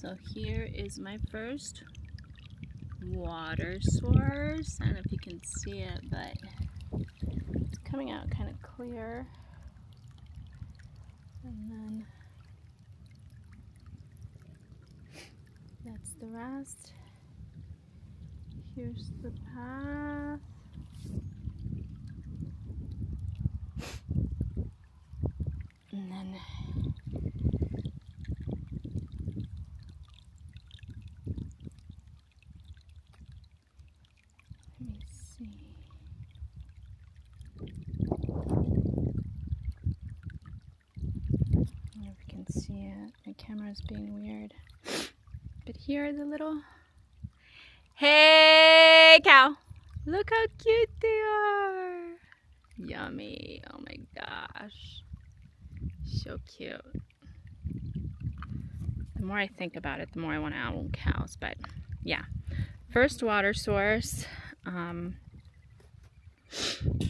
So here is my first water source. I don't know if you can see it, but it's coming out kind of clear. And then that's the rest. Here's the path. And then let me see. I don't know if you can see it. My camera's being weird. But here are the little... Hey, cow! Look how cute they are! Yummy! Oh my gosh. So cute. The more I think about it, the more I want to own cows. But yeah, first water source. I'm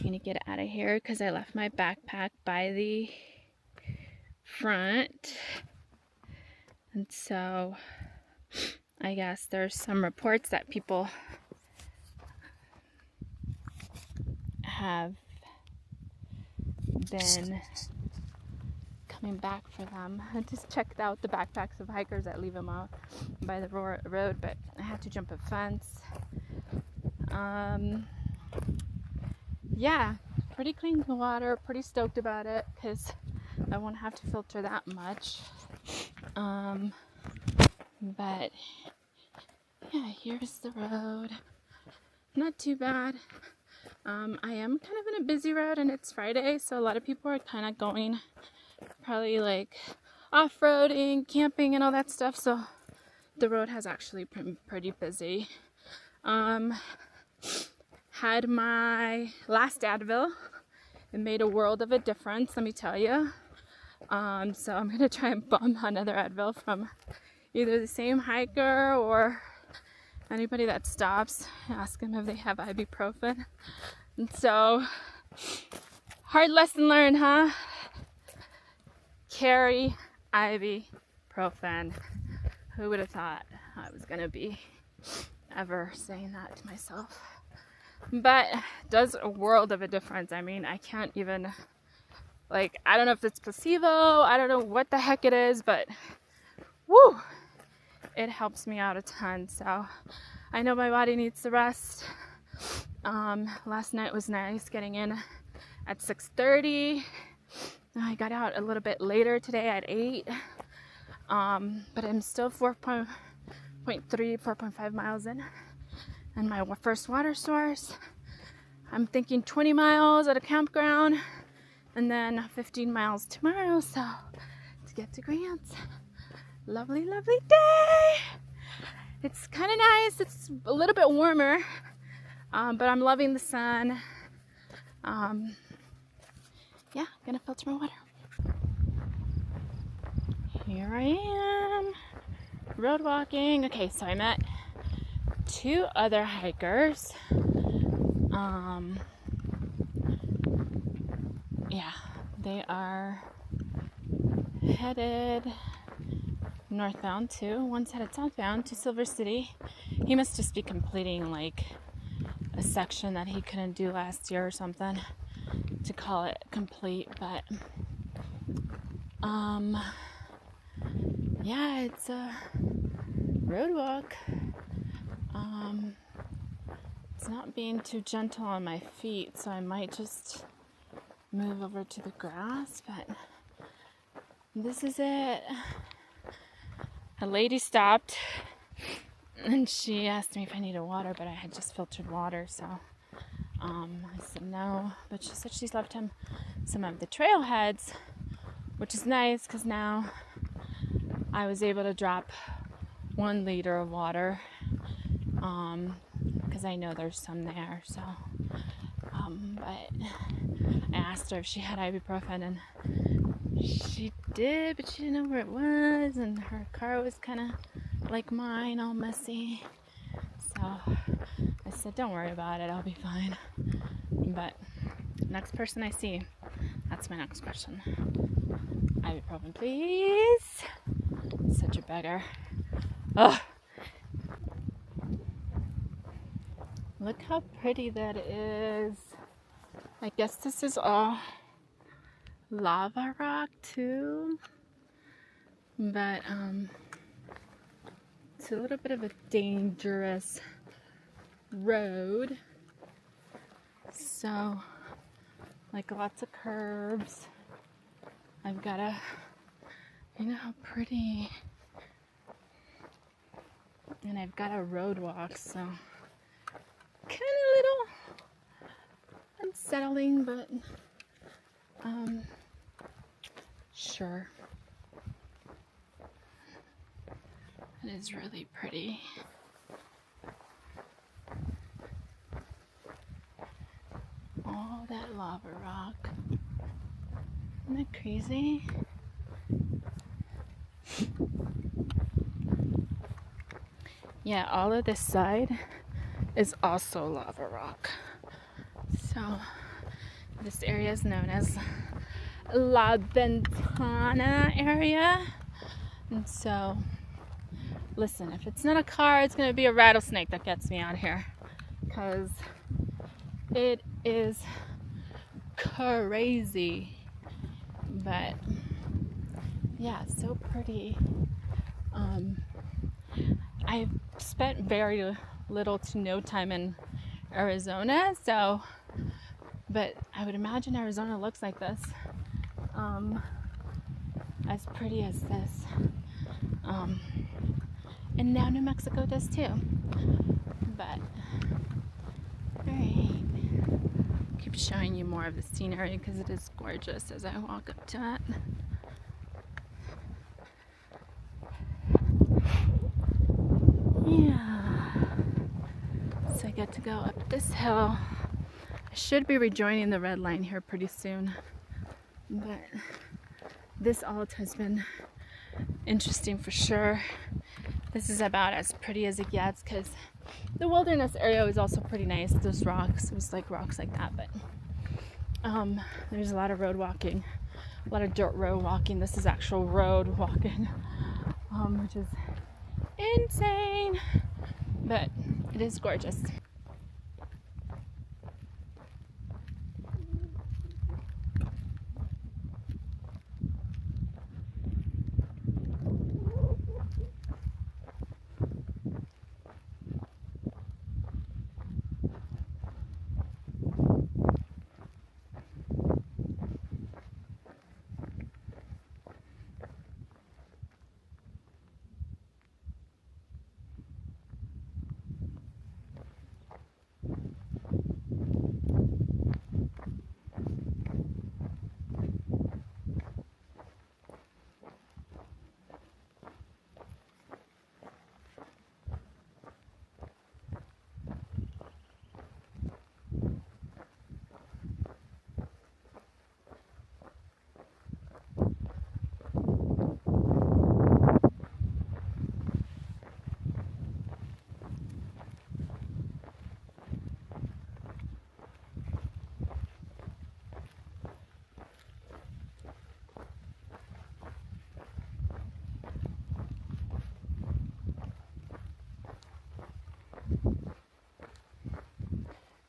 gonna get out of here because I left my backpack by the front. And so I guess there's some reports that people have been coming back for them. I just checked out the backpacks of hikers that leave them out by the road, but I had to jump a fence. Yeah, pretty clean water, pretty stoked about it because I won't have to filter that much. But yeah, here's the road. Not too bad. I am kind of in a busy road and it's Friday, so a lot of people are kind of going probably like off-roading, camping and all that stuff, so the road has actually been pretty busy. Had my last Advil. It made a world of a difference, let me tell you. So I'm gonna try and bum another Advil from either the same hiker or anybody that stops. Ask them if they have ibuprofen. And so, hard lesson learned, huh? Carry ibuprofen. Who would have thought I was gonna be ever saying that to myself? But it does a world of a difference. I mean, I can't even, like, I don't know if it's placebo, I don't know what the heck it is, but woo, it helps me out a ton. So I know my body needs the rest. Last night was nice, getting in at 6:30. I got out a little bit later today at 8. But I'm still 4.5 miles in. And my first water source, I'm thinking 20 miles at a campground and then 15 miles tomorrow, so to get to Grants. Lovely, lovely day. It's kind of nice. It's a little bit warmer, but I'm loving the sun. Yeah, gonna filter my water. Here I am, road walking. Okay, so I met 2 other hikers. Yeah, they are headed northbound too. One's headed southbound to Silver City. He must just be completing like a section that he couldn't do last year or something to call it complete. But yeah, it's a road walk. It's not being too gentle on my feet, so I might just move over to the grass, but this is it. A lady stopped and she asked me if I needed water, but I had just filtered water, so I said no. But she said she's left him some of the trailheads, which is nice because now I was able to drop 1 liter of water, because I know there's some there. So but I asked her if she had ibuprofen, and she did, but she didn't know where it was, and her car was kind of like mine, all messy. So I said, don't worry about it, I'll be fine. But next person I see, that's my next question. Ibuprofen, please. Such a beggar. Ugh. Look how pretty that is. I guess this is all lava rock too, but it's a little bit of a dangerous road, so like lots of curves. I've got to, you know how pretty, and I've got a road walk, so kind of a little unsettling, but sure. It is really pretty. All that lava rock. Isn't that crazy? Yeah, all of this side is also lava rock. So this area is known as La Ventana area. And so, listen, if it's not a car, it's going to be a rattlesnake that gets me out here. Because it is crazy. But, yeah, so pretty. I've spent very little to no time in Arizona, so, but I would imagine Arizona looks like this. As pretty as this. And now New Mexico does too. But, alright. Keep showing you more of the scenery because it is gorgeous as I walk up to it. Yeah. So I get to go up this hill. I should be rejoining the red line here pretty soon. But this alt has been interesting for sure. This is about as pretty as it gets because the wilderness area was also pretty nice. There's rocks. It was like rocks like that, but there's a lot of road walking, a lot of dirt road walking. This is actual road walking, which is insane, but it is gorgeous.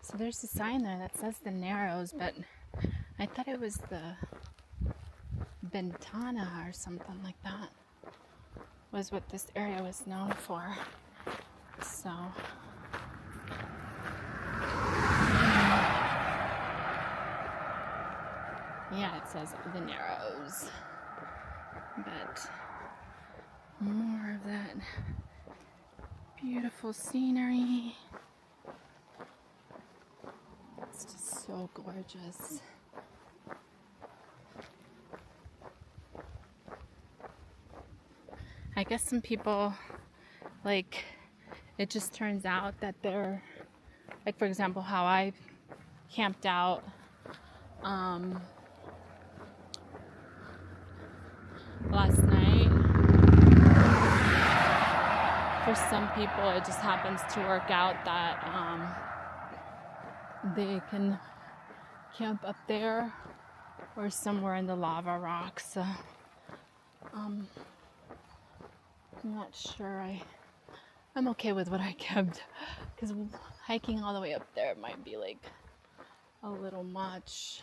So there's a sign there that says the Narrows, but I thought it was the Ventana or something like that was what this area was known for. So yeah, it says the Narrows, but more of that beautiful scenery. It's just so gorgeous. I guess some people, like, it just turns out that they're, like, for example, how I camped out last night. For some people, it just happens to work out that they can camp up there or somewhere in the lava rocks. So I'm not sure I I'm okay with what I kept, because hiking all the way up there might be like a little much,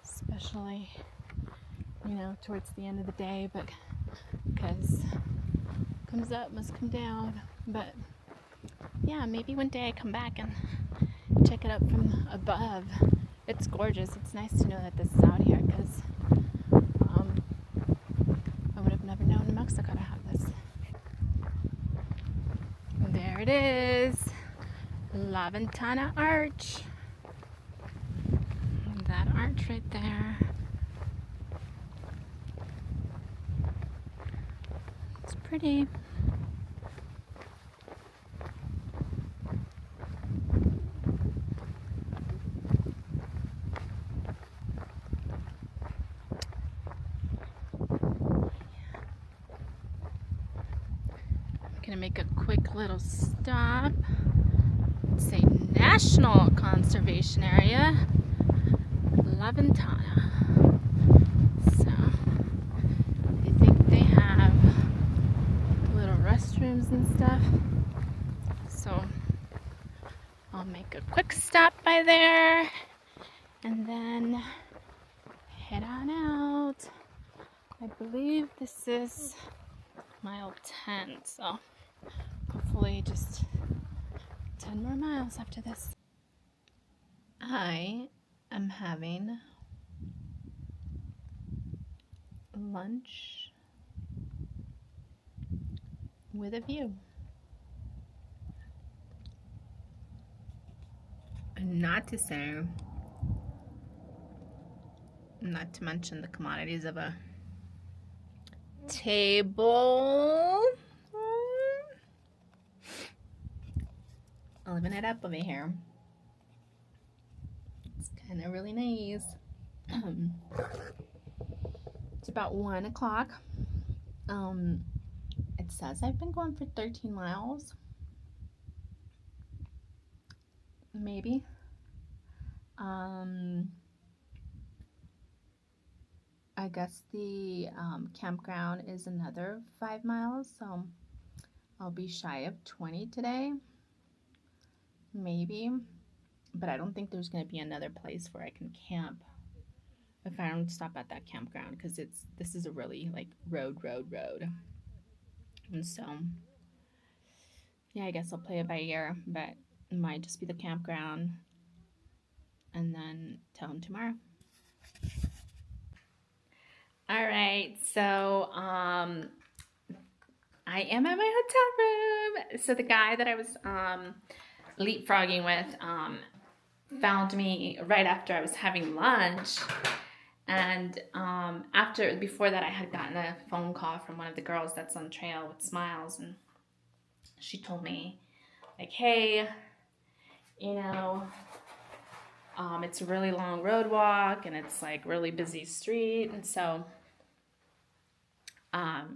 especially, you know, towards the end of the day, but because comes up must come down. But yeah, maybe one day I come back and check it up from above. It's gorgeous. It's nice to know that this is out here, because I would have never known New Mexico to have this. There it is, La Ventana Arch. That arch right there. It's pretty. Gonna make a quick little stop. It's a national conservation area, La Ventana. So I think they have little restrooms and stuff. So I'll make a quick stop by there and then head on out. I believe this is mile 10, so hopefully just 10 more miles after this. I am having lunch with a view. Not to mention the commodities of a table. Living it up over here. It's kind of really nice. It's about 1 o'clock. It says I've been going for 13 miles. Maybe. I guess the campground is another 5 miles, so I'll be shy of 20 today. Maybe. But I don't think there's going to be another place where I can camp if I don't stop at that campground, because this is a really like road. And so yeah, I guess I'll play it by ear, but it might just be the campground and then tell them tomorrow. All right, so I am at my hotel room. So the guy that I was leapfrogging with found me right after I was having lunch, and before that I had gotten a phone call from one of the girls that's on trail with Smiles, and she told me like, hey, you know, it's a really long road walk and it's like really busy street, and so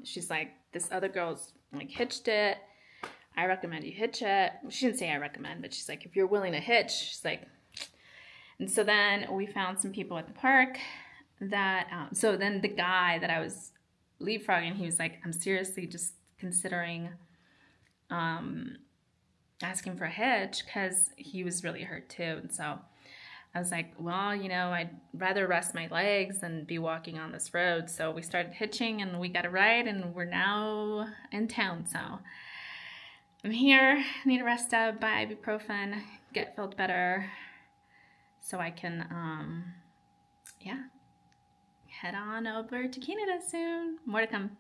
she's like, this other girl's like hitched it. I recommend you hitch it. She didn't say I recommend, but she's like, if you're willing to hitch, she's like. And so then we found some people at the park that, so then the guy that I was leapfrogging, he was like, I'm seriously just considering asking for a hitch, because he was really hurt too. And so I was like, well, you know, I'd rather rest my legs than be walking on this road. So we started hitching and we got a ride, and we're now in town. So I'm here, need to rest up, buy ibuprofen, felt better, so I can, yeah, head on over to Canada soon. More to come.